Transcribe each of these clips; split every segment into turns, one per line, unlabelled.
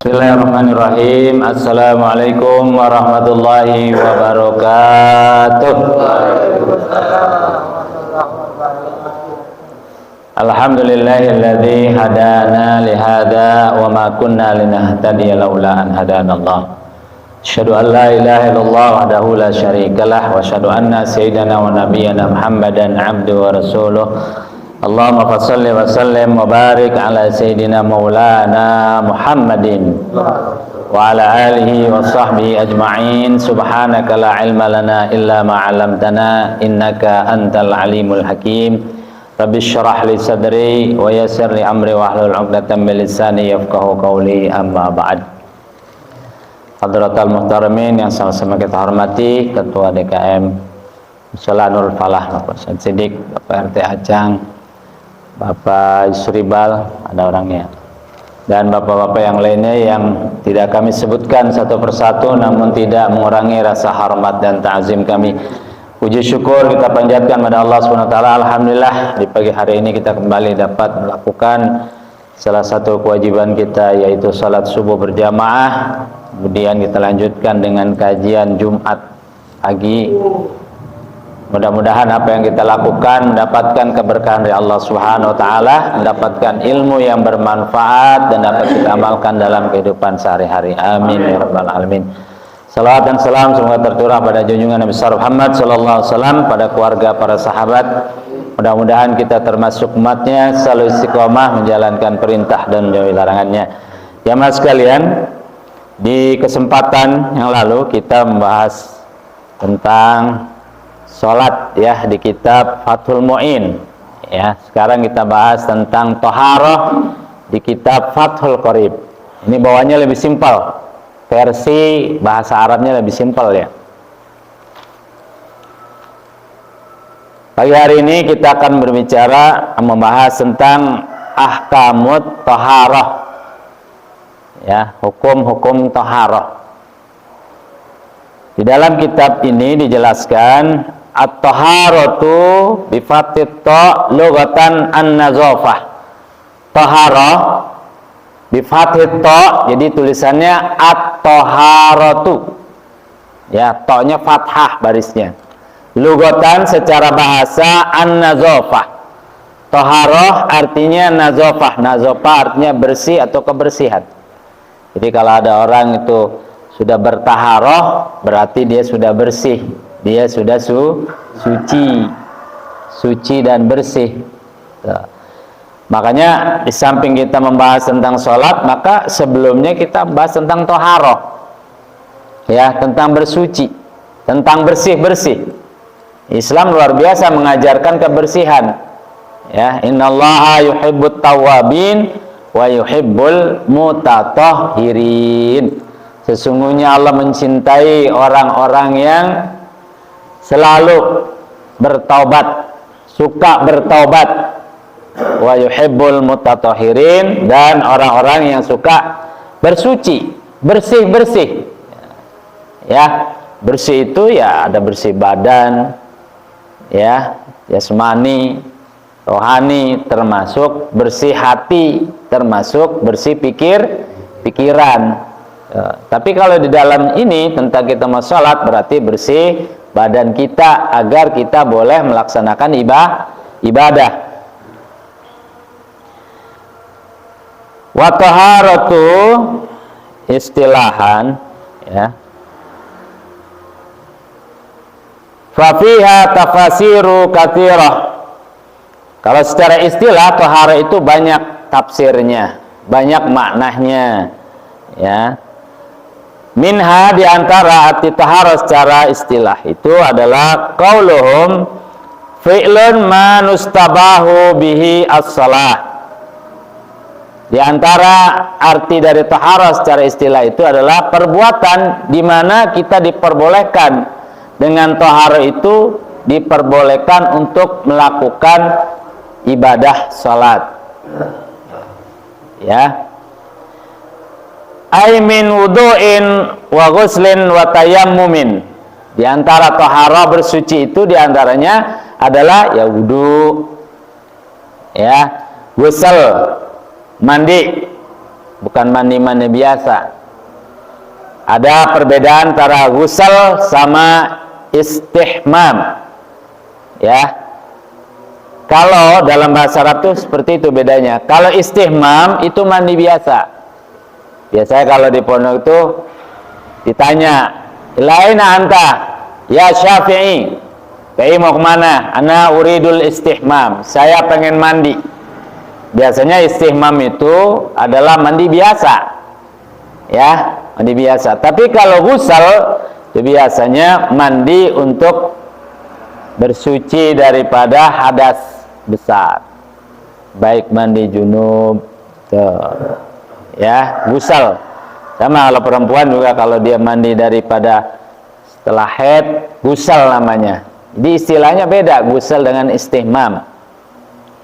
Bismillahirrahmanirrahim. Assalamualaikum warahmatullahi wabarakatuh. Alhamdulillahilladzi hadana lihada wa ma kunna linahtadiya laula an hadanallah. Asyhadu an la ilaha illallah wahdahu la syarikalah wa asyhadu anna sayyidana wa nabiyyana Muhammadan abduhu wa rasuluh. Allahumma fassalli wa sallim wa barik ala sayyidina maulana Muhammadin wa ala alihi wa sahbihi ajma'in. Subhanaka la ilma lana illa ma 'allamtana innaka antal alimul hakim. Rabbi syrah li sadri wa yassir li amri wahlul 'uqdatam min lisani yafqahu qawli, amma ba'd. Hadratal muhtaramin yang sama-sama kita hormati, Ketua DKM Mushola Nurul Falah Bapak Syed Siddiq, Bapak RT Acang, Bapak Yusribal, ada orangnya, dan bapak-bapak yang lainnya yang tidak kami sebutkan satu persatu, namun tidak mengurangi rasa hormat dan ta'zim kami. Puji syukur kita panjatkan pada Allah SWT. Alhamdulillah di pagi hari ini kita kembali dapat melakukan salah satu kewajiban kita, yaitu salat subuh berjamaah. Kemudian kita lanjutkan dengan kajian Jumat pagi. Mudah-mudahan apa yang kita lakukan mendapatkan keberkahan dari Allah Subhanahu wa taala, mendapatkan ilmu yang bermanfaat dan dapat kita amalkan dalam kehidupan sehari-hari. Amin ya rabbal alamin. Salawat dan salam semoga tercurah pada junjungan Nabi Muhammad sallallahu alaihi wasallam, pada keluarga, para sahabat. Mudah-mudahan kita termasuk umatnya selalu istiqomah menjalankan perintah dan menjauhi larangannya. Jamaah sekalian, di kesempatan yang lalu kita membahas tentang sholat ya di kitab Fathul Mu'in ya. Sekarang kita bahas tentang toharoh di kitab Fathul Qorib. Ini bawahnya lebih simpel, versi bahasa Arabnya lebih simpel ya. Pagi hari ini kita akan berbicara membahas tentang ahkamut toharoh ya, hukum-hukum toharoh. Di dalam kitab ini dijelaskan at-taharatu bi fathit ta lughatan an-nazafah. Taharah bi fathit ta, jadi tulisannya at-taharatu. Ya, ta-nya fathah barisnya. Lughatan secara bahasa an-nazafah. Taharah artinya nazafah. Nazafah artinya bersih atau kebersihan. Jadi kalau ada orang itu sudah bertaharoh, berarti dia sudah bersih, dia sudah suci dan bersih. Makanya di samping kita membahas tentang sholat, maka sebelumnya kita bahas tentang toharoh ya, tentang bersuci, tentang bersih-bersih. Islam luar biasa mengajarkan kebersihan ya. Innallaha yuhibbut tawwabin wa yuhibbul mutatahhirin. Sesungguhnya Allah mencintai orang-orang yang selalu bertaubat, suka bertaubat. Wa yuhibbul mutatahhirin, dan orang-orang yang suka bersuci, bersih-bersih. Ya, bersih itu ya ada bersih badan, ya, jasmani, rohani, termasuk bersih hati, termasuk bersih pikiran. Tapi kalau di dalam ini tentang kita mau sholat, berarti bersih badan kita agar kita boleh melaksanakan ibadah. Wa taharatu istilahan ya. Fa fiha tafasiru katsirah. Kalau secara istilah taharah itu banyak tafsirnya, banyak maknanya ya. Minha, diantara arti taharah secara istilah itu adalah qauluhum fi'lun ma nustabahu bihi as-salah. Di antara arti dari taharah secara istilah itu adalah perbuatan di mana kita diperbolehkan dengan taharah itu, diperbolehkan untuk melakukan ibadah salat ya. Aimin wudu'in wa ghuslin wa tayammumin. Di antara taharah bersuci itu diantaranya adalah ya wudu, ya, ghusl, mandi, bukan mandi-mandi biasa. Ada perbedaan antara ghusl sama istihmam. Ya. Kalau dalam bahasa Arab tuh seperti itu bedanya. Kalau istihmam itu mandi biasa. Biasanya kalau di pondok itu ditanya, "Ilaina anta ya Syafi'i?" "Kai mau kemana?" "Ana uridul istihmam." Saya pengen mandi. Biasanya istihmam itu adalah mandi biasa. Ya, mandi biasa. Tapi kalau ghusl itu biasanya mandi untuk bersuci daripada hadas besar. Baik mandi junub tuh. Ya, ghusl. Sama kalau perempuan juga kalau dia mandi daripada setelah haid, ghusl namanya. Jadi istilahnya beda, ghusl dengan istihmam.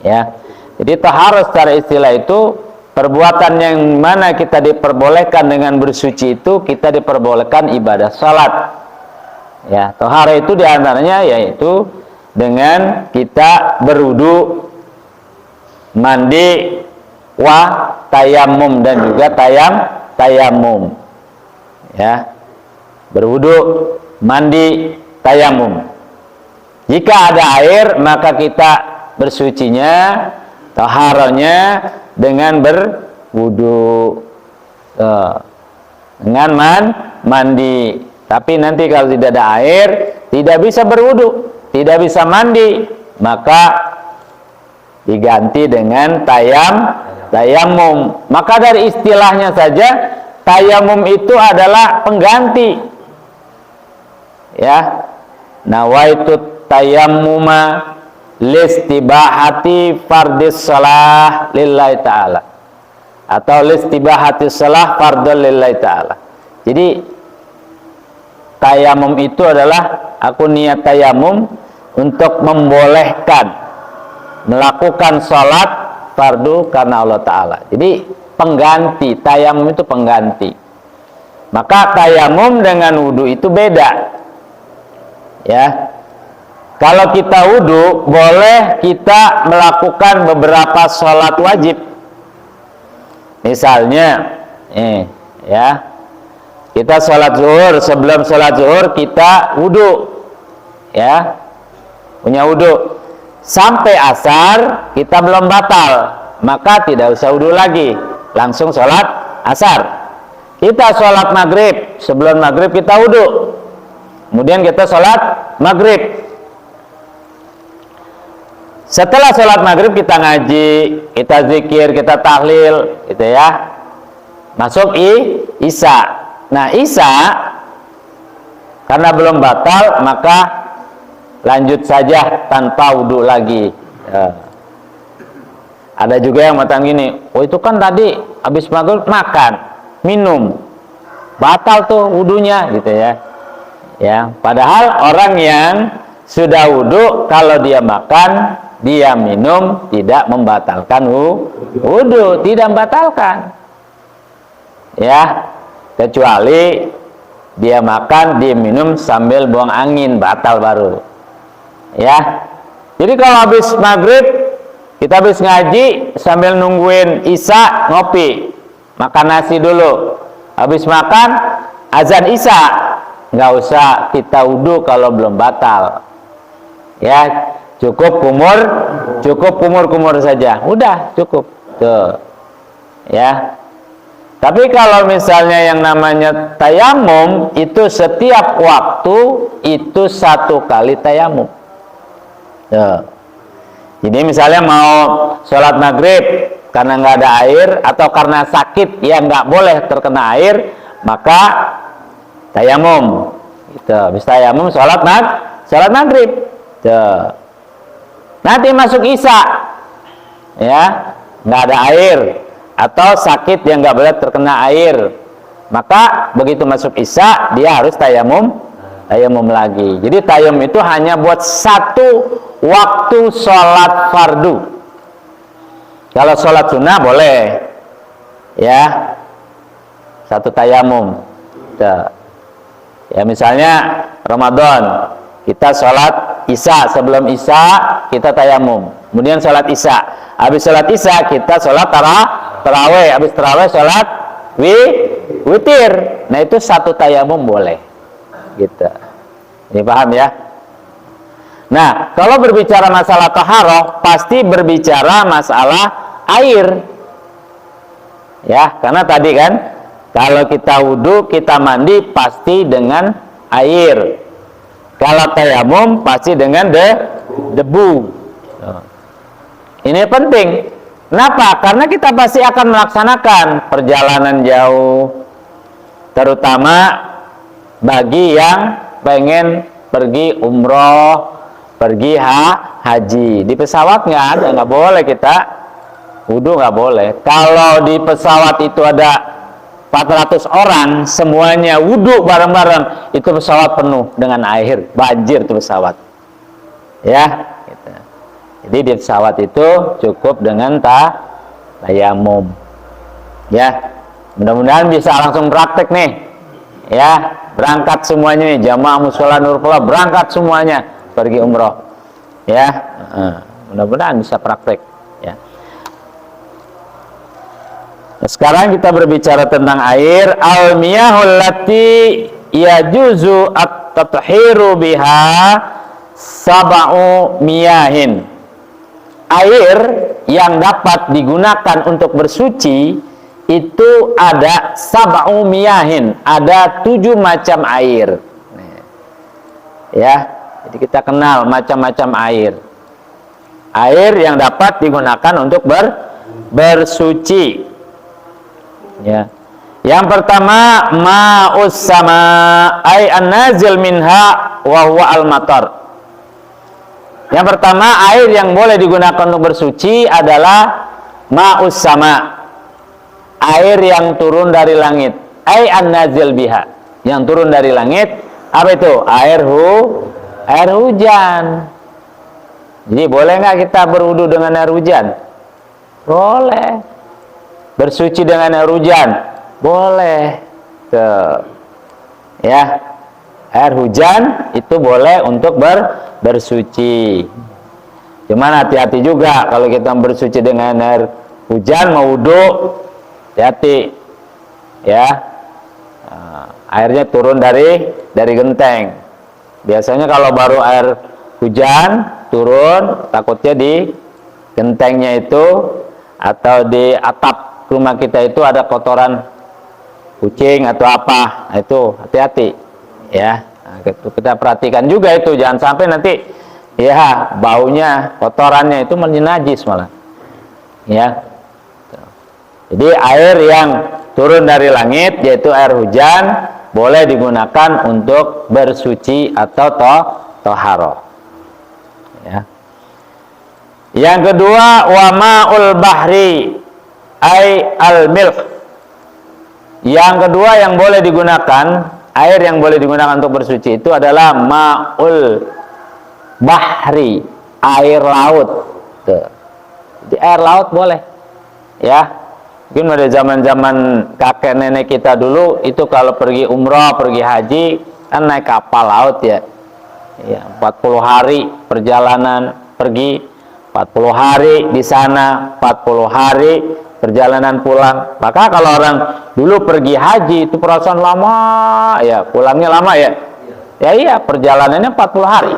Ya. Jadi taharah secara istilah itu perbuatan yang mana kita diperbolehkan dengan bersuci itu kita diperbolehkan ibadah salat. Ya, taharah itu diantaranya yaitu dengan kita berwudu, mandi, tayamum dan juga tayamum. Ya. Berwudu, mandi, tayamum. Jika ada air maka kita bersucinya, taharahnya dengan berwudu, dengan mandi. Tapi nanti kalau tidak ada air, tidak bisa berwudu, tidak bisa mandi, maka diganti dengan tayamum. Maka dari istilahnya saja, tayamum itu adalah pengganti. Ya, nawaitu tayammuma listibahati fardis salah lillahi ta'ala, atau listibahati salah fardul lillahi ta'ala. Jadi tayamum itu adalah aku niat tayamum untuk membolehkan melakukan salat fardu karena Allah Ta'ala. Jadi pengganti, tayamum itu pengganti. Maka tayamum dengan wudu itu beda. Ya. Kalau kita wudu, boleh kita melakukan beberapa sholat wajib. Misalnya, ya, kita sholat zuhur, sebelum sholat zuhur kita wudu, ya, punya wudu. Sampai asar kita belum batal, maka tidak usah wudu lagi, langsung sholat asar. Kita sholat maghrib, sebelum maghrib kita wudu, kemudian kita sholat maghrib. Setelah sholat maghrib kita ngaji, kita zikir, kita tahlil, gitu ya. Masuk isya. Nah isya karena belum batal maka lanjut saja tanpa wudu lagi. Ada juga yang matang gini, oh itu kan tadi habis maghrib makan, minum, batal tuh wudunya, gitu ya. Ya, padahal orang yang sudah wudu kalau dia makan, dia minum tidak membatalkan wudu, tidak membatalkan. Ya, kecuali dia makan, dia minum sambil buang angin, batal baru. Ya. Jadi kalau habis maghrib, kita habis ngaji sambil nungguin isya ngopi, makan nasi dulu. Habis makan azan isya, nggak usah kita wudu kalau belum batal. Ya, cukup kumur saja, udah cukup tuh. Ya. Tapi kalau misalnya yang namanya tayamum itu setiap waktu itu satu kali tayamum. Tuh. Jadi misalnya mau sholat maghrib karena nggak ada air atau karena sakit yang nggak boleh terkena air, maka tayamum. Gitu. Bisa tayamum sholat maghrib. Tuh. Nanti masuk isya, ya nggak ada air atau sakit yang nggak boleh terkena air, maka begitu masuk isya dia harus tayamum lagi. Jadi tayamum itu hanya buat satu waktu sholat fardu. Kalau sholat sunnah boleh, ya satu tayamum. Ya misalnya Ramadan, kita sholat isya, sebelum isya kita tayamum, kemudian sholat isya, habis sholat isya kita sholat terawih, habis terawih sholat witir. Nah itu satu tayamum boleh, gitu. Ini paham ya? Nah kalau berbicara masalah taharah, pasti berbicara masalah air, ya. Karena tadi kan, kalau kita wudhu, kita mandi pasti dengan air. Kalau tayamum pasti dengan debu. Ini penting. Kenapa? Karena kita pasti akan melaksanakan perjalanan jauh, terutama bagi yang pengen pergi umroh, pergi haji. Di pesawat nggak ada, nggak boleh kita wudhu, nggak boleh. Kalau di pesawat itu ada 400 orang, semuanya wudhu bareng-bareng, itu pesawat penuh dengan air, banjir itu pesawat, ya. Gitu. Jadi di pesawat itu cukup dengan tayamum, ya. Mudah-mudahan bisa langsung praktek nih, ya. Berangkat semuanya nih, jamaah Mushola Nurul Qulub, berangkat semuanya pergi umroh, ya. Mudah-mudahan bisa praktek, ya. Nah, sekarang kita berbicara tentang air. Al-miyahul lati yajuzu at-tathiru biha sab'u miyahin. Air yang dapat digunakan untuk bersuci itu ada sab'u miyahin, ada 7 macam air. Ya, jadi kita kenal macam-macam air. Air yang dapat digunakan untuk bersuci. Ya. Yang pertama, ma'us sama ay an-nazil minha wa huwa al-matar. Yang pertama, air yang boleh digunakan untuk bersuci adalah ma'us sama, air yang turun dari langit, ay an-nazil biha, yang turun dari langit. Apa itu? Air hujan. Jadi boleh nggak kita berwudu dengan air hujan? Boleh. Bersuci dengan air hujan boleh. Tuh. Ya, air hujan itu boleh untuk bersuci. Cuman hati-hati juga kalau kita bersuci dengan air hujan, mau wudu, hati-hati, ya. Airnya turun dari genteng. Biasanya kalau baru air hujan turun, takutnya di gentengnya itu atau di atap rumah kita itu ada kotoran kucing atau apa. Nah, itu hati-hati, ya. Nah, kita perhatikan juga itu, jangan sampai nanti ya baunya, kotorannya itu menjinajis malah, ya. Jadi air yang turun dari langit, yaitu air hujan, boleh digunakan untuk bersuci atau toharoh, ya. Yang kedua, wa ma'ul bahri ay al-milh. Yang kedua yang boleh digunakan, air yang boleh digunakan untuk bersuci itu adalah ma'ul bahri, air laut. Tuh. Jadi air laut boleh, ya. Mungkin pada zaman-zaman kakek nenek kita dulu itu kalau pergi umroh, pergi haji kan naik kapal laut, ya. Ya, 40 hari perjalanan pergi, 40 hari di sana, 40 hari perjalanan pulang. Maka kalau orang dulu pergi haji itu perasaan lama, ya, pulangnya lama, ya. Ya iya, perjalanannya 40 hari.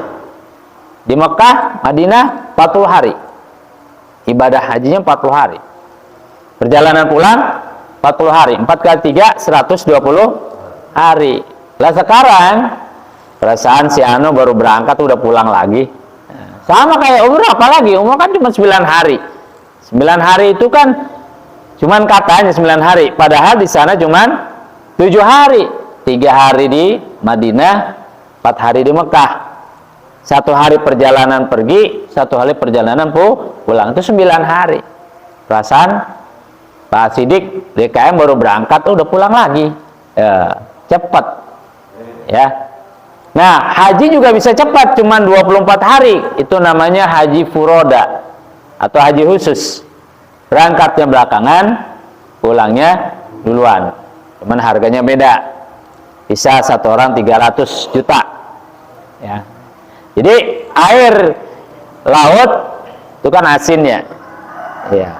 Di Mekah, Madinah 40 hari. Ibadah hajinya 40 hari. Perjalanan pulang 40 hari. 4 kali 3 120 hari. Lah sekarang perasaan si Ano baru berangkat udah pulang lagi. Sama kayak umroh, apalagi umroh kan cuma 9 hari. 9 hari itu kan cuman katanya 9 hari, padahal di sana cuman 7 hari. 3 hari di Madinah, 4 hari di Mekah. 1 hari perjalanan pergi, 1 hari perjalanan pulang. Itu 9 hari. Perasaan Pak Sidik DKM baru berangkat udah pulang lagi. Ya, cepat. Ya. Nah, haji juga bisa cepat, cuman 24 hari. Itu namanya haji furoda atau haji khusus. Berangkatnya belakangan, pulangnya duluan. Cuman harganya beda. Bisa 1 orang 300 juta. Ya. Jadi air laut itu kan asin, ya. Ya.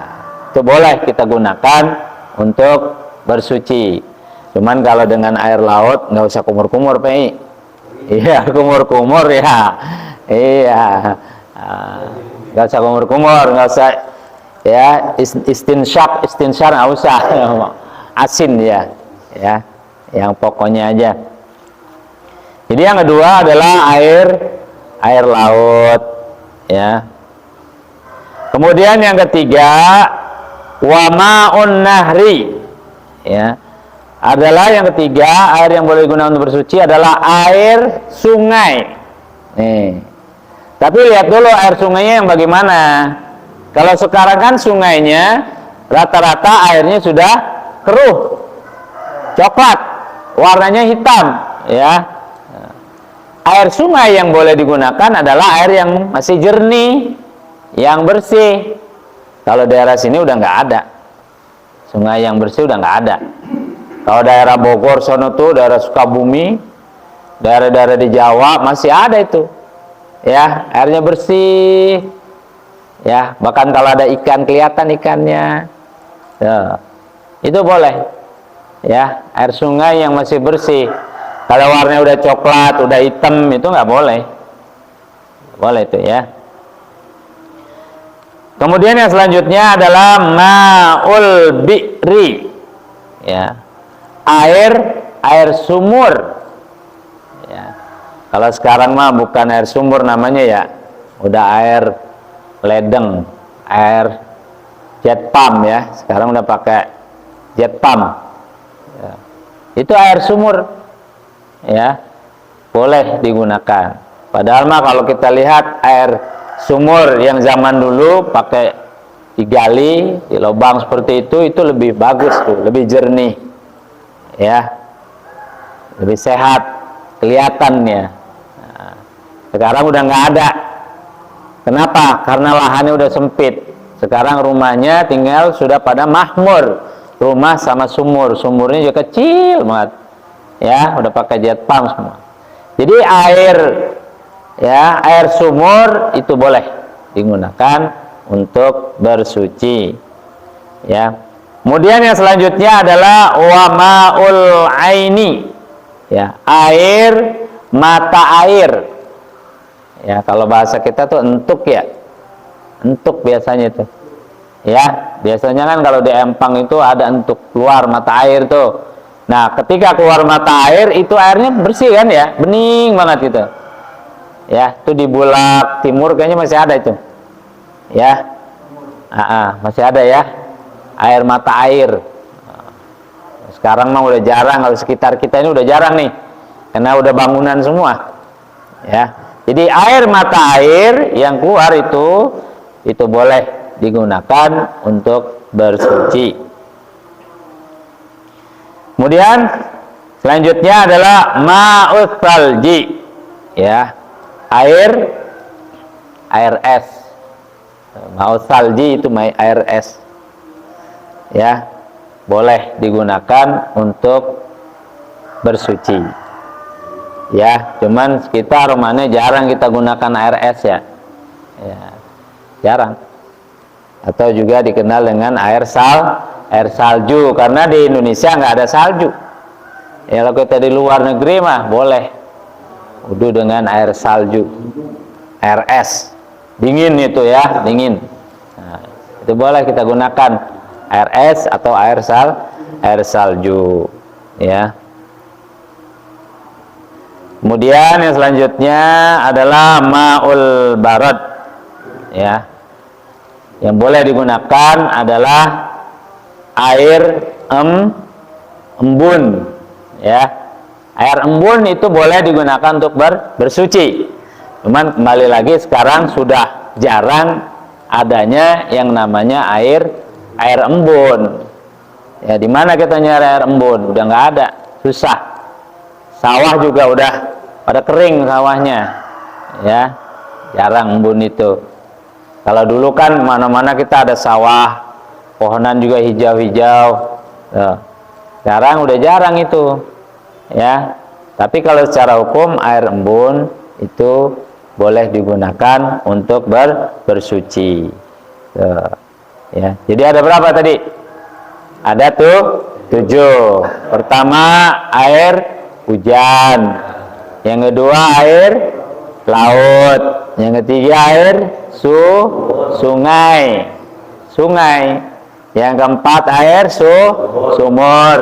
itu boleh kita gunakan untuk bersuci. Cuman kalau dengan air laut nggak usah kumur-kumur, Pi. Iya, kumur-kumur ya. Iya. Nggak usah kumur-kumur, nggak usah ya, istinsyaq nggak usah. Asin ya. Ya. Yang pokoknya aja. Jadi yang kedua adalah air laut ya. Kemudian yang ketiga, wa ma'un nahri ya. Adalah yang ketiga, air yang boleh digunakan untuk bersuci adalah air sungai. Nih. Tapi lihat dulu air sungainya yang bagaimana. Kalau sekarang kan sungainya rata-rata airnya sudah keruh, coklat, warnanya hitam ya. Air sungai yang boleh digunakan adalah air yang masih jernih, yang bersih. Kalau daerah sini udah nggak ada sungai yang bersih, udah nggak ada. Kalau daerah Bogor sono tuh, daerah Sukabumi, daerah-daerah di Jawa masih ada itu ya, airnya bersih ya, bahkan kalau ada ikan kelihatan ikannya ya, itu boleh ya, air sungai yang masih bersih. Kalau warnanya udah coklat, udah hitam, itu nggak boleh. Boleh itu ya. Kemudian yang selanjutnya adalah ma'ul bi'ri ya, air sumur ya. Kalau sekarang mah bukan air sumur namanya ya, udah air ledeng, air jet pump ya. Sekarang udah pakai jet pump ya. Itu air sumur ya, boleh digunakan. Padahal mah kalau kita lihat air sumur yang zaman dulu pakai digali di lubang seperti itu lebih bagus tuh, lebih jernih ya, lebih sehat kelihatannya. Nah, sekarang udah nggak ada. Kenapa? Karena lahannya udah sempit. Sekarang rumahnya tinggal sudah pada makmur, rumah sama sumur, sumurnya juga kecil banget ya, udah pakai jet pump semua. Jadi air sumur itu boleh digunakan untuk bersuci ya. Kemudian yang selanjutnya adalah wa ma'ul aini ya, air mata air ya. Kalau bahasa kita tuh entuk ya, entuk biasanya itu ya. Biasanya kan kalau di empang itu ada entuk, keluar mata air tuh. Nah, ketika keluar mata air itu airnya bersih kan ya, bening banget gitu ya. Itu di Bulak Timur kayaknya masih ada itu ya. Masih ada ya, air mata air. Sekarang mah udah jarang, kalau sekitar kita ini udah jarang nih, karena udah bangunan semua ya. Jadi air mata air yang keluar itu boleh digunakan untuk bersuci. Kemudian selanjutnya adalah ma'us salji ya, air es. Ma'us salji itu air es ya, boleh digunakan untuk bersuci ya. Cuman kita rumahnya jarang kita gunakan air es ya, jarang. Atau juga dikenal dengan air salju, karena di Indonesia nggak ada salju ya. Kalau kita di luar negeri mah boleh wudu dengan air salju, air es dingin itu ya, dingin. Nah, itu boleh kita gunakan air es atau air salju ya. Kemudian yang selanjutnya adalah ma'ul barad ya. Yang boleh digunakan adalah air embun ya. Air embun itu boleh digunakan untuk bersuci. Cuman kembali lagi sekarang sudah jarang adanya yang namanya air embun ya. Di mana kita nyari air embun? Udah nggak ada, susah. Sawah juga udah pada kering sawahnya ya, jarang embun itu. Kalau dulu kan mana-mana kita ada sawah, pohonan juga hijau-hijau ya. Sekarang udah jarang itu ya. Tapi kalau secara hukum air embun itu boleh digunakan untuk bersuci ya. Ya, jadi ada berapa tadi? Ada tuh 7. Pertama air hujan, yang kedua air laut, yang ketiga air sungai, yang keempat air sumur,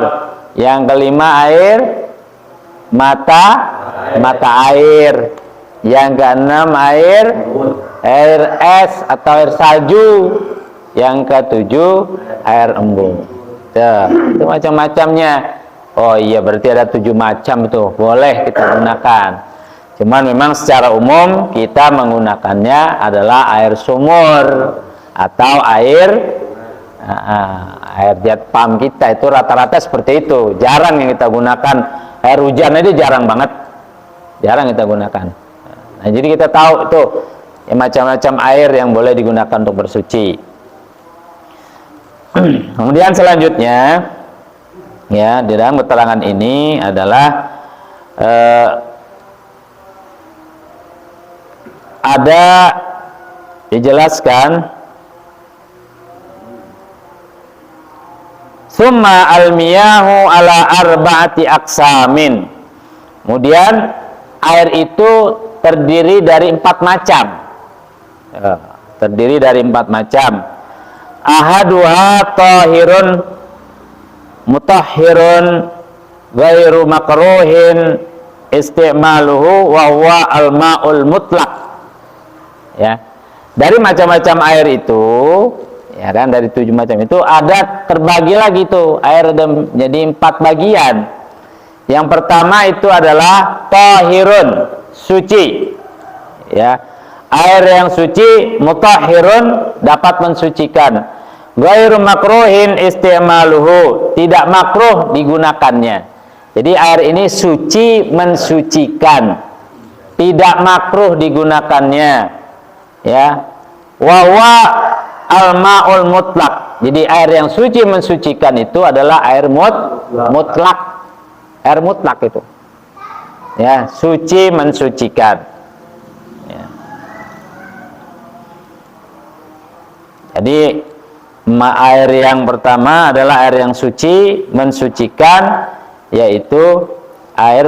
yang kelima air mata air, yang keenam air es atau air salju, yang ketujuh air embun. Itu macam-macamnya. Oh iya, berarti ada 7 macam itu, boleh kita gunakan. Cuman memang secara umum kita menggunakannya adalah air sumur atau air jet pump kita, itu rata-rata seperti itu. Jarang yang kita gunakan air hujan, itu jarang banget, jarang kita gunakan. Nah, jadi kita tahu itu ya, macam-macam air yang boleh digunakan untuk bersuci. Kemudian selanjutnya ya, di dalam keterangan ini adalah ada dijelaskan summa al-miyahu ala arba'ati aqsamin. Kemudian air itu terdiri dari 4 macam. Terdiri dari 4 macam. Ahaduha tahirun mutahhirun ghairu makruhin isti'maluhu wa huwa al-ma'ul mutlaq. Ya. Dari macam-macam air itu, ya kan, dari 7 macam itu ada terbagi lagi tuh air jadi 4 bagian. Yang pertama itu adalah tahirun, suci. Ya. Air yang suci, mutahhirun, dapat mensucikan. Ghairu makruhin isti'maluhu, tidak makruh digunakannya. Jadi air ini suci, mensucikan, tidak makruh digunakannya. Ya. Wa huwa al-ma'ul mutlaq. Jadi air yang suci mensucikan itu adalah air mutlak. Air mutlak itu. Ya, suci mensucikan. Ya. Jadi air yang pertama adalah air yang suci mensucikan, yaitu air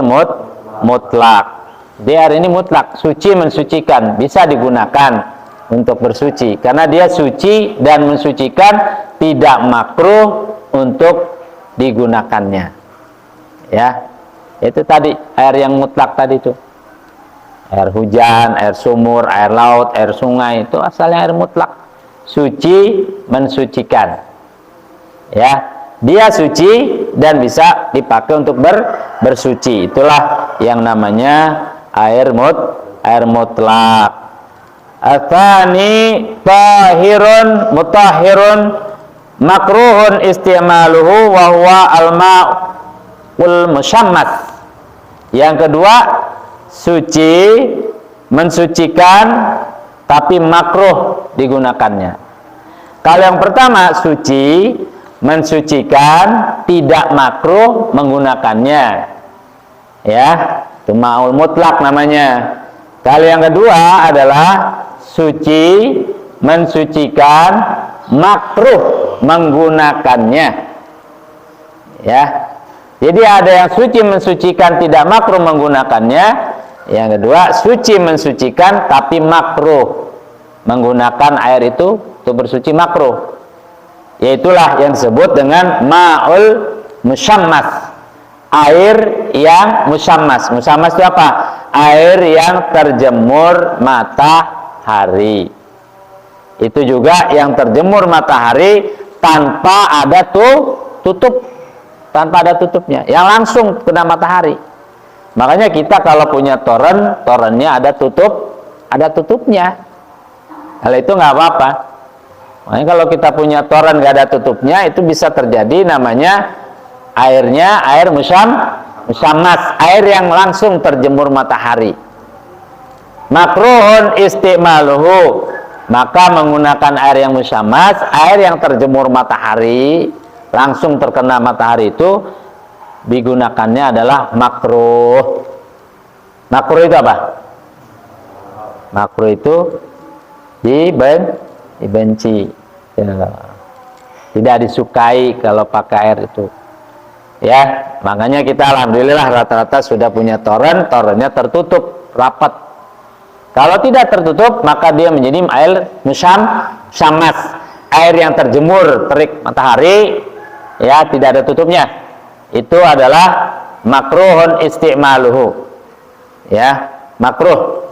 mutlak. Dia air ini mutlak, suci mensucikan, bisa digunakan untuk bersuci karena dia suci dan mensucikan, tidak makruh untuk digunakannya. Ya, itu tadi air yang mutlak tadi itu. Air hujan, air sumur, air laut, air sungai, itu asalnya air mutlak, suci mensucikan. Ya, dia suci dan bisa dipakai untuk bersuci. Itulah yang namanya air mutlak. Atsani tahirun mutahhirun makruhun isti'maluhu wa huwa al-ma'ul musyammas. Yang kedua, suci mensucikan tapi makruh digunakannya. Kalau yang pertama suci mensucikan, tidak makruh menggunakannya. Ya, itu ma'ul mutlak namanya. Kalau yang kedua adalah suci mensucikan, makruh menggunakannya. Ya. Jadi ada yang suci mensucikan, tidak makruh menggunakannya. Yang kedua, suci mensucikan tapi makruh menggunakan air itu untuk bersuci, makruh. Yaitulah yang disebut dengan ma'ul musyammas. Air yang musyammas. Musyammas itu apa? Air yang terjemur matahari. Itu juga yang terjemur matahari tanpa ada tutup, tanpa ada tutupnya, yang langsung kena matahari. Makanya kita kalau punya torennya ada tutupnya. Hal itu nggak apa-apa. Makanya kalau kita punya toren nggak ada tutupnya, itu bisa terjadi namanya airnya air musyammas, air yang langsung terjemur matahari. Makruhun isti'maluhu, maka menggunakan air yang musyammas, air yang terjemur matahari, langsung terkena matahari, itu digunakannya adalah makruh. Makruh itu apa? Makruh itu dibenci. Ya. tidak disukai kalau pakai air itu. Ya, makanya kita alhamdulillah rata-rata sudah punya torennya tertutup rapat. Kalau tidak tertutup, maka dia menjadi air musyammas, air yang terjemur terik matahari, ya, tidak ada tutupnya. Itu adalah makruhun isti'maluhu, ya, makruh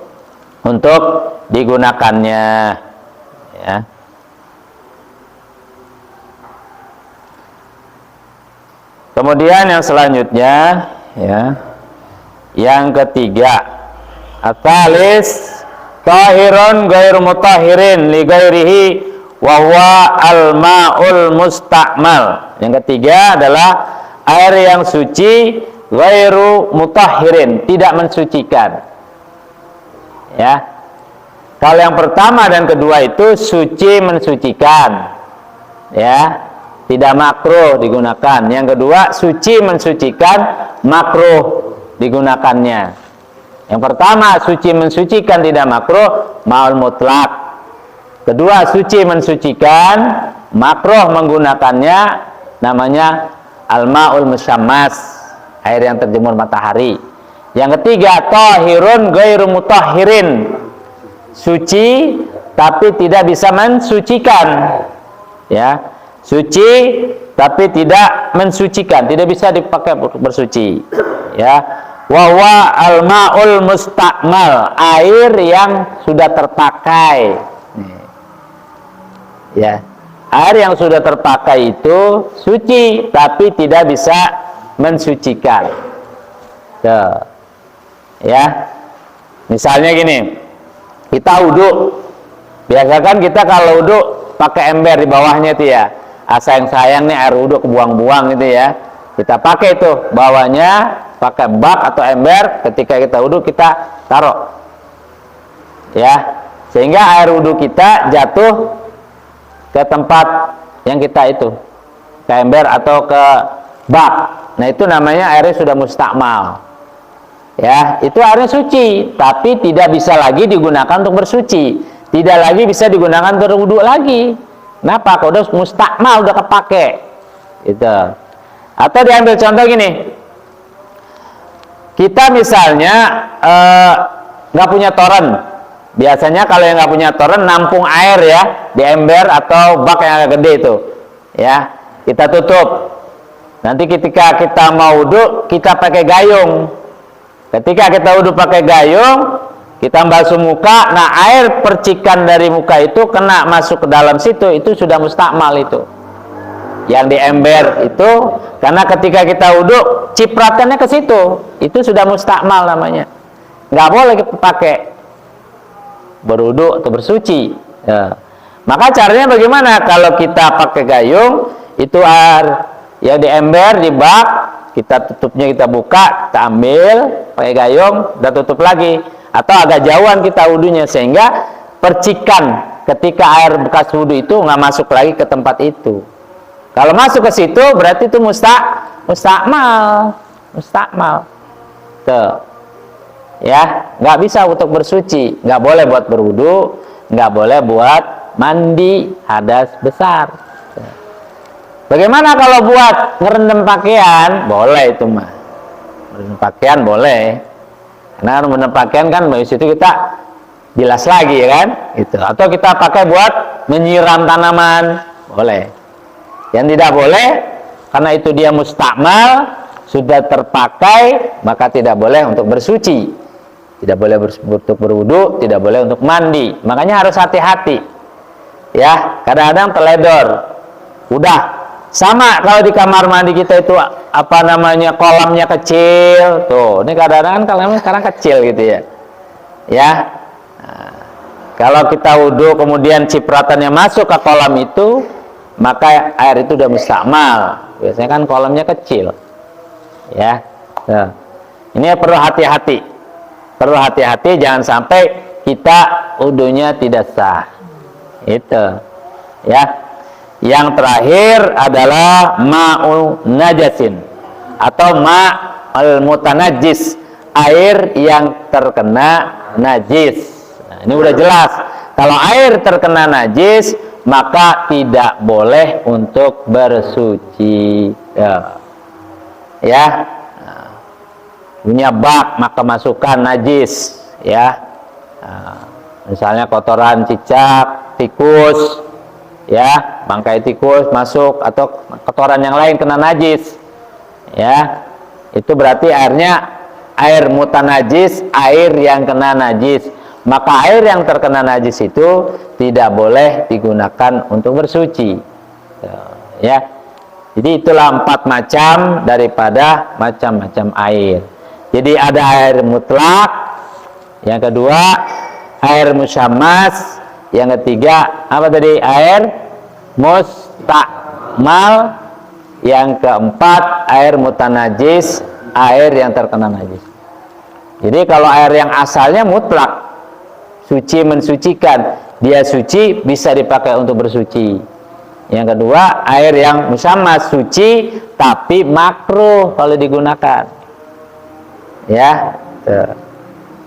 untuk digunakannya, ya. Kemudian yang selanjutnya, ya, yang ketiga, atalis tahirun ghairu mutahhirin li ghairihi wa huwa al-ma'ul musta'mal. Yang ketiga adalah air yang suci ghairu mutahhirin, tidak mensucikan. Ya. Kalau yang pertama dan kedua itu suci mensucikan, ya, tidak makruh digunakan. Yang kedua suci mensucikan, makruh digunakannya. Yang pertama suci mensucikan tidak makruh, ma'ul mutlak. Kedua suci mensucikan, makruh menggunakannya, namanya al-ma'ul musyammas, air yang terjemur matahari. Yang ketiga tahirun ghairu mutahhirin, suci tapi tidak bisa mensucikan, ya, suci tapi tidak mensucikan, tidak bisa dipakai bersuci, ya. Wa huwa al-ma'ul musta'mal, air yang sudah terpakai, ya, air yang sudah terpakai itu suci tapi tidak bisa mensucikan. Tuh. Ya, misalnya gini, kita wudhu, biasa kan kita kalau wudhu pakai ember di bawahnya itu, ya, sayang nih air wudhu kebuang-buang gitu, ya, kita pakai itu bawahnya pakai bak atau ember, ketika kita wudhu kita taruh, ya, sehingga air wudhu kita jatuh ke tempat yang kita itu, ke ember atau ke bak. Nah itu namanya airnya sudah mustakmal, ya, itu airnya suci tapi tidak bisa lagi digunakan untuk bersuci, tidak lagi bisa digunakan untuk berwudu lagi. Kenapa? Kalau udah mustakmal, udah kepake itu. Atau diambil contoh gini, kita misalnya nggak punya toren. Biasanya kalau yang nggak punya toren, nampung air, ya, di ember atau bak yang agak gede itu, ya, kita tutup. Nanti ketika kita mau wudhu, kita pakai gayung. Ketika kita wudhu pakai gayung, kita basuh muka, nah air percikan dari muka itu kena masuk ke dalam situ, itu sudah mustakmal itu. Yang di ember itu, karena ketika kita wudhu, cipratannya ke situ, itu sudah mustakmal namanya. Nggak boleh pakai berwudhu atau bersuci. Ya. Maka caranya bagaimana? Kalau kita pakai gayung, itu air ya di ember, di bak, kita tutupnya, kita buka, kita ambil pakai gayung, dan tutup lagi, atau agak jauhan kita wudhunya, sehingga percikan ketika air bekas wudhu itu nggak masuk lagi ke tempat itu. Kalau masuk ke situ berarti itu mustakmal. Tuh, ya, nggak bisa untuk bersuci, nggak boleh buat berwudhu, nggak boleh buat mandi hadas besar. Bagaimana kalau buat ngerendam pakaian? Boleh itu mah. Ngerendam pakaian boleh. Karena ngerendam pakaian kan dari situ kita bilas lagi, ya kan? Itu. Atau kita pakai buat menyiram tanaman, boleh. Yang tidak boleh, karena itu dia mustakmal, sudah terpakai, maka tidak boleh untuk bersuci. Tidak boleh untuk berwudu, tidak boleh untuk mandi. Makanya harus hati-hati. Ya, kadang-kadang teledor. Udah sama kalau di kamar mandi kita itu apa namanya, kolamnya kecil tuh, ini kadang-kadang kolamnya sekarang kecil gitu, ya, ya. Nah, kalau kita wudhu kemudian cipratannya masuk ke kolam itu, maka air itu udah mustakmal. Biasanya kan kolamnya kecil, ya. Nah, ini perlu hati-hati, jangan sampai kita wudhunya tidak sah, itu, ya. Yang terakhir adalah ma'u najasin atau ma'al mutanajis, air yang terkena najis. Nah, ini udah jelas. Kalau air terkena najis, maka tidak boleh untuk bersuci. Ya. Punya bak, maka masukkan najis, ya. Misalnya kotoran cicak, tikus, ya, bangkai tikus masuk, atau kotoran yang lain kena najis, ya, itu berarti airnya air mutanajis, air yang kena najis. Maka air yang terkena najis itu tidak boleh digunakan untuk bersuci, ya. Jadi itulah 4 macam daripada macam-macam air. Jadi ada air mutlak, yang kedua air musyammas, yang ketiga apa tadi? Air mustakmal, yang keempat air mutanajis, air yang terkena najis. Jadi kalau air yang asalnya mutlak, suci mensucikan, dia suci bisa dipakai untuk bersuci. Yang kedua air yang musyammas, suci tapi makruh kalau digunakan, ya.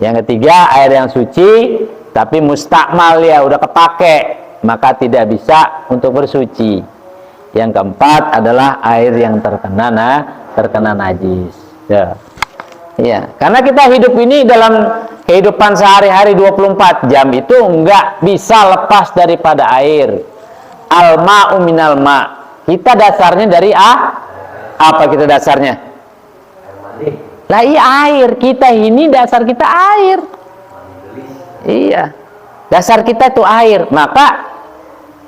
Yang ketiga air yang suci tapi mustakmal, ya udah kepake, maka tidak bisa untuk bersuci. Yang keempat adalah air yang terkena najis, ya. Ya, karena kita hidup ini dalam kehidupan sehari-hari 24 jam itu enggak bisa lepas daripada air. Al-ma'u minal ma'. Kita dasarnya dari apa kita dasarnya? Lah iya air, kita ini dasar kita air. Iya. Dasar kita itu air, maka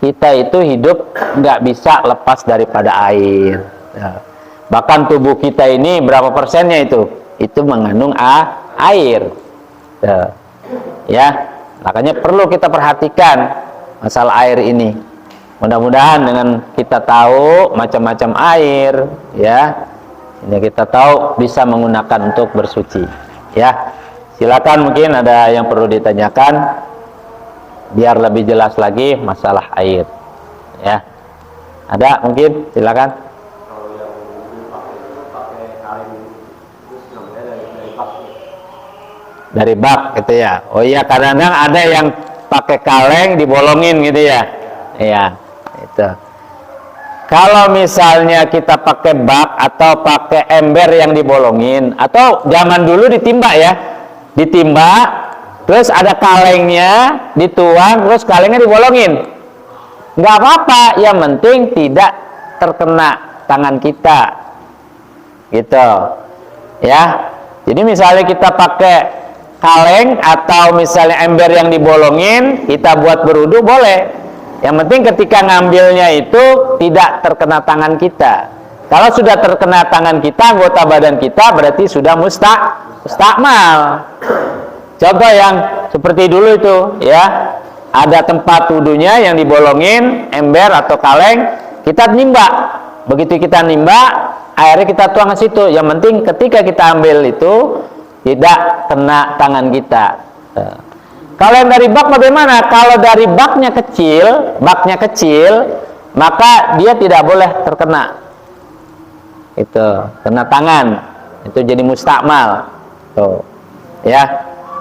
kita itu hidup nggak bisa lepas daripada air. Ya. Bahkan tubuh kita ini berapa persennya itu? Itu mengandung air. Ya. Makanya perlu kita perhatikan masalah air ini. Mudah-mudahan dengan kita tahu macam-macam air, ya, ini kita tahu bisa menggunakan untuk bersuci, ya. Silakan, mungkin ada yang perlu ditanyakan biar lebih jelas lagi masalah air, ya. Ada mungkin, silakan. Dari bak gitu ya. Oh iya, kadang-kadang ada yang pakai kaleng dibolongin gitu ya. Iya, itu. Kalau misalnya kita pakai bak atau pakai ember yang dibolongin, atau zaman dulu ditimba ya, ditimba, terus ada kalengnya, dituang, terus kalengnya dibolongin, nggak apa-apa, yang penting tidak terkena tangan kita, gitu, ya. Jadi misalnya kita pakai kaleng atau misalnya ember yang dibolongin, kita buat berwudu boleh. Yang penting ketika ngambilnya itu tidak terkena tangan kita. Kalau sudah terkena tangan kita, anggota badan kita, berarti sudah mustakmal. Contoh yang seperti dulu itu, ya, ada tempat wudunya yang dibolongin, ember atau kaleng, kita nimba. Begitu kita nimba, airnya kita tuang ke situ. Yang penting ketika kita ambil itu tidak kena tangan kita. Kalau yang dari bak bagaimana? Kalau dari baknya kecil, maka dia tidak boleh terkena. Itu kena tangan, itu jadi mustakmal. Tuh, ya.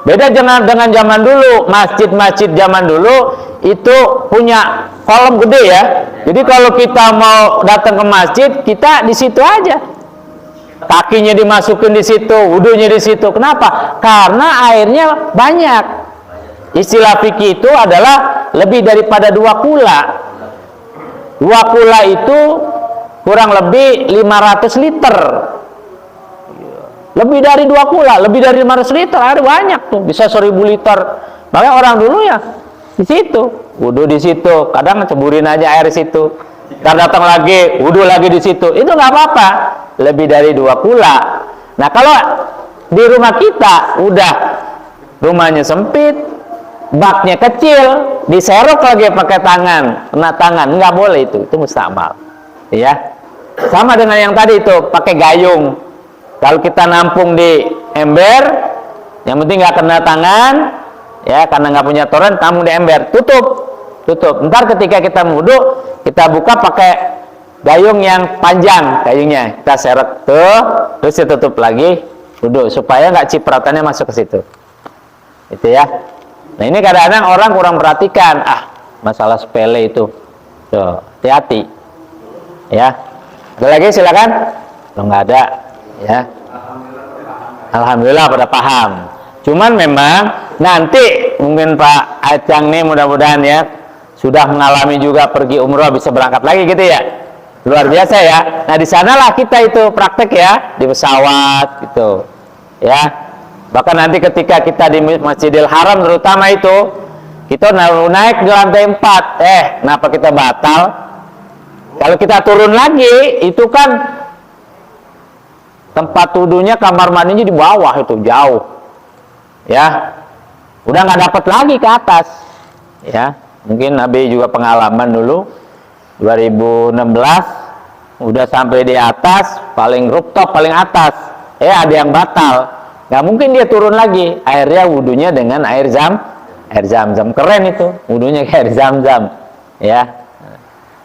Beda dengan zaman dulu, masjid-masjid zaman dulu itu punya kolam gede ya. Jadi kalau kita mau datang ke masjid, kita di situ aja. Kakinya dimasukin di situ, wudunya di situ. Kenapa? Karena airnya banyak. Istilah fikih itu adalah lebih daripada 2 kula. 2 kula itu kurang lebih 500 liter. Lebih dari 2 kula, lebih dari 500 liter, air banyak tuh, bisa 1000 liter. Makanya orang dulu ya di situ, wudu di situ, kadang ceburin aja air di situ. Ntar datang lagi, wudu lagi di situ. Itu nggak apa-apa, lebih dari 2 kula. Nah, kalau di rumah kita udah rumahnya sempit, baknya kecil, diserok lagi pakai tangan, kena tangan, nggak boleh itu mustakmal, ya. Sama dengan yang tadi itu, pakai gayung. Kalau kita nampung di ember, yang penting nggak kena tangan, ya, karena nggak punya toren, tampung di ember, tutup. Ntar ketika kita wudu, kita buka pakai gayung yang panjang, gayungnya kita serok tuh, terus ditutup lagi, wudu, supaya nggak cipratannya masuk ke situ, itu ya. Nah, ini kadang-kadang orang kurang perhatikan, masalah sepele itu, Tuh, hati-hati. Ya. Ada lagi silakan. Kalau nggak ada, ya. Alhamdulillah pada paham. Cuman memang nanti mungkin Pak Acang nih mudah-mudahan ya sudah mengalami juga pergi umroh, bisa berangkat lagi gitu ya. Luar biasa ya. Nah di sanalah kita itu praktek ya, di pesawat gitu. Ya. Bahkan nanti ketika kita di Masjidil Haram terutama itu, kita naik di lantai 4. Kenapa kita batal? Kalau kita turun lagi, itu kan tempat wudhunya, kamar mandinya di bawah itu jauh, ya, udah nggak dapat lagi ke atas, ya. Mungkin Nabi juga pengalaman dulu 2016 udah sampai di atas, paling rooftop paling atas, ada yang batal, nggak mungkin dia turun lagi, airnya wudhunya dengan air zam-zam, keren itu, wudhunya kayak air zam-zam, ya.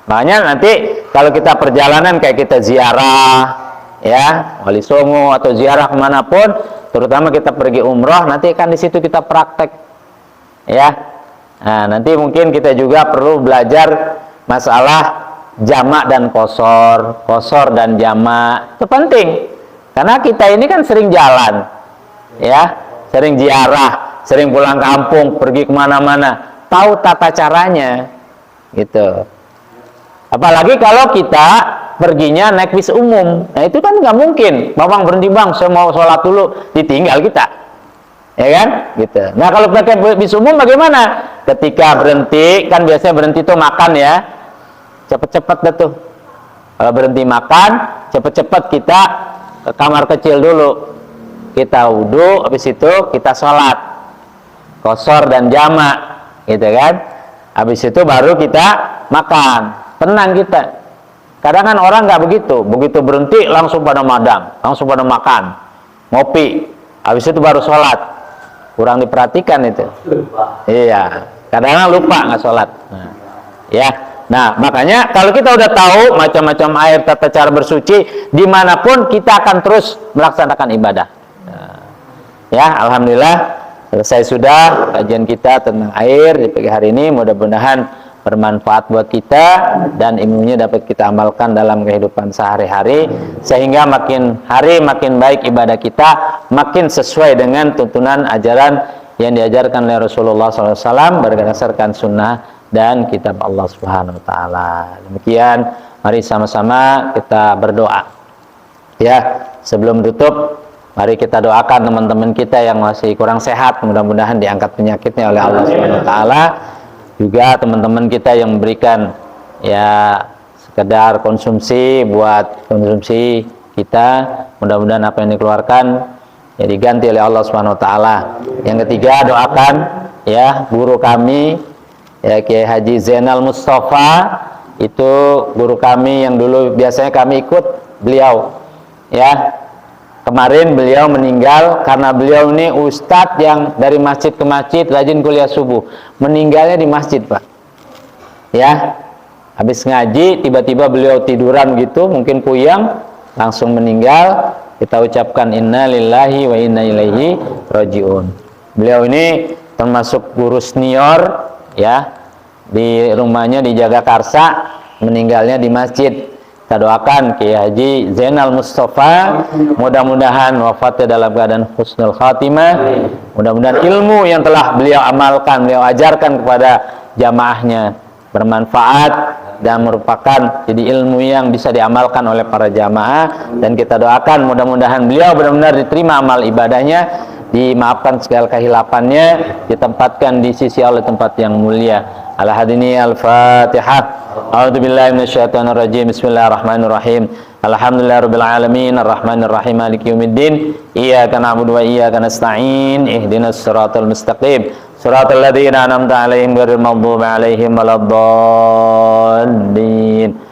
Makanya nanti kalau kita perjalanan kayak kita ziarah, ya, Wali Songo atau ziarah kemanapun, terutama kita pergi umroh, nanti kan di situ kita praktek, ya. Nah, nanti mungkin kita juga perlu belajar masalah jamak dan kosor dan jamak, itu penting, karena kita ini kan sering jalan, ya, sering ziarah, sering pulang kampung, pergi kemana-mana, tahu tata caranya, gitu. Apalagi kalau kita perginya naik bis umum, nah itu kan nggak mungkin, bang berhenti bang, saya mau sholat dulu, ditinggal kita, ya kan, gitu. Nah kalau pakai bis umum bagaimana? Ketika berhenti, kan biasanya berhenti tuh makan ya, cepet-cepet deh tuh. Kalau berhenti makan, cepet-cepet kita ke kamar kecil dulu, kita wudhu, habis itu kita sholat, kosor dan jamak, gitu kan. Habis itu baru kita makan. Tenang kita. Kadang kan orang nggak begitu berhenti langsung pada madang, langsung pada makan, ngopi, habis itu baru sholat. Kurang diperhatikan itu. Iya, kadang-kadang lupa nggak sholat. Nah, makanya kalau kita udah tahu macam-macam air, tata cara bersuci, dimanapun kita akan terus melaksanakan ibadah. Ya, alhamdulillah selesai sudah kajian kita tentang air di pagi hari ini. Mudah-mudahan bermanfaat buat kita dan ilmunya dapat kita amalkan dalam kehidupan sehari-hari, sehingga makin hari makin baik ibadah kita, makin sesuai dengan tuntunan ajaran yang diajarkan oleh Rasulullah SAW berdasarkan sunnah dan kitab Allah Subhanahu Wa Taala. Demikian, mari sama-sama kita berdoa. Ya, sebelum tutup, mari kita doakan teman-teman kita yang masih kurang sehat, mudah-mudahan diangkat penyakitnya oleh Allah Subhanahu Wa Taala. Juga teman-teman kita yang memberikan ya sekedar konsumsi buat konsumsi kita, mudah-mudahan apa yang dikeluarkan ya diganti oleh Allah Subhanahu Wa Taala. Yang ketiga, doakan ya guru kami ya Kiai Haji Zainal Mustafa, itu guru kami yang dulu biasanya kami ikut beliau ya. Kemarin beliau meninggal karena beliau ini ustadz yang dari masjid ke masjid rajin kuliah subuh. Meninggalnya di masjid, Pak. Ya, habis ngaji tiba-tiba beliau tiduran gitu, mungkin puyeng, langsung meninggal. Kita ucapkan inna lillahi wa inna ilaihi rajiun. Beliau ini termasuk guru senior ya, di rumahnya di Jagakarsa, meninggalnya di masjid. Kita doakan Kiai Haji Zainal Mustafa, mudah-mudahan wafatnya dalam keadaan husnul khatimah, mudah-mudahan ilmu yang telah beliau amalkan, beliau ajarkan kepada jamaahnya bermanfaat dan merupakan jadi ilmu yang bisa diamalkan oleh para jamaah. Dan kita doakan mudah-mudahan beliau benar-benar diterima amal ibadahnya, dimaafkan segala kehilafannya, ditempatkan di sisi Allah tempat yang mulia. Al-hadini al-Fatihah. A'udzubillahi minasyaitonirrajim. Bismillahirrahmanirrahim. Alhamdulillahirabbil alamin, arrahmanir rahim, maliki yaumiddin. Iyyaka na'budu wa iyyaka nasta'in. Ihdinas siratal mustaqim. Siratal ladzina an'amta 'alaihim ghairil maghdubi 'alaihim waladdallin.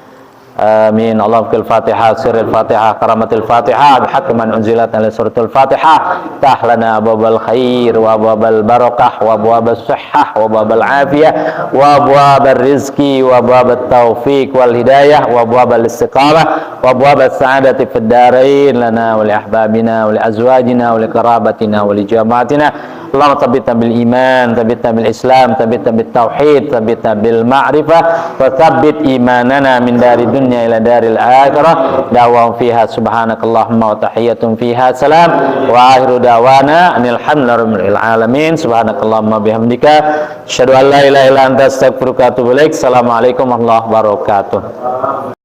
Amin. Allahumma fil Fatihah, sirril Fatihah, karamatil Fatihah, bihaqqi man unzilat ala suratul Fatihah, tahlana abwabal khair wa abwabal barakah wa abwabas sihhah wa abwabal afiyah wa abwabar rizqi wa abwabat taufiq wal hidayah wa abwabal istiqamah wa abwabas sa'adati fid darain lana wa li ahbabina wa li azwajina wa li qarabatina wa li jamaatina Allahumma tsabbitna bil iman, tsabbitna bil Islam, tsabbitna bit tauhid, tsabbitna bil ma'rifah, wa tsabbit imanana min dari dunya ila daril akhirah. Da'wa fiha subhanakallahumma wa tahiyyatun fiha salam wa akhiru da'wana anil hamdulillahi rabbil alamin. Subhanakallahumma bihamdika asyhadu an la ilaha illa anta astaghfiruka wa atubu ilaik. Assalamualaikum warahmatullahi wabarakatuh.